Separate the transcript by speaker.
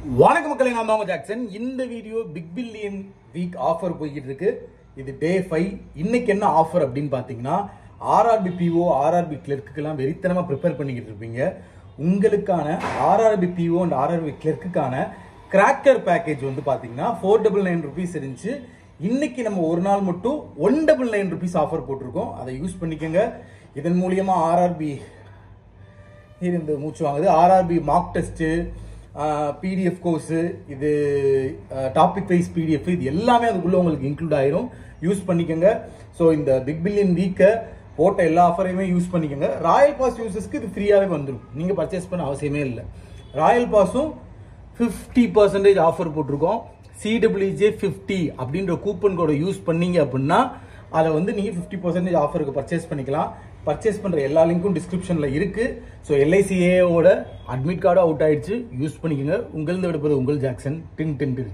Speaker 1: வணக்கம் மக்களே, நான் தான் ஜாக்சன். இந்த video big billion week offer போய்கிட்டு இருக்கு. இது டே 5. இன்னைக்கு என்ன ஆஃபர் அப்படின்னு பார்த்தீங்கன்னா, ஆர்ஆர்பி பிஓ ஆர்ஆர்பி கிளர்க்குலாம் வெறித்தனமாக ப்ரிப்பேர் பண்ணிக்கிட்டு இருப்பீங்க. உங்களுக்கான ஆர்ஆர்பி பிஓ அண்ட் ஆர்ஆர்பி கிளர்க்குக்கான கிராக்கர் பேக்கேஜ் வந்து பார்த்தீங்கன்னா 499 ருபீஸ் இருந்துச்சு. இன்னைக்கு நம்ம ஒரு நாள் மட்டும் 199 ருபீஸ் ஆஃபர் போட்டிருக்கோம். அதை யூஸ் பண்ணிக்கோங்க. இதன் மூலியமா ஆர்ஆர்பி இருந்து மூச்சு வாங்குது. RRB mark test, PDF course, இது டாபிக் வைஸ் பிடிஎஃப், இது எல்லாமே அதுக்குள்ள உங்களுக்கு இன்க்ளூட் ஆயிரும். யூஸ் பண்ணிக்கோங்க. ஸோ இந்த பிக் பில்லியன் வீக்கை போட்ட எல்லா ஆஃபரையுமே யூஸ் பண்ணிக்கோங்க. ராயல் பாஸ் யூசர்ஸ்க்கு இது ஃப்ரீயாகவே வந்துடும். நீங்கள் பர்ச்சேஸ் பண்ண அவசியமே இல்லை. ராயல் பாஸும் 50% ஆஃபர் போட்டிருக்கோம். CWJ 50 அப்படின்ற கூப்பன் கோடை யூஸ் பண்ணீங்க அப்படின்னா அதை வந்து நீங்கள் 50% ஆஃபருக்கு பர்ச்சேஸ் பண்ணிக்கலாம். பர்ச்சேஸ் பண்ணுற எல்லா லிங்க்கும் டிஸ்கிரிப்ஷனில் இருக்கு. ஸோ LICAOட அட்மிட் கார்டும் அவுட் ஆயிடுச்சு. யூஸ் பண்ணிக்கோங்க. உங்களிருந்து விடுப்பது உங்கள் ஜாக்சன். டின் டின் டின்.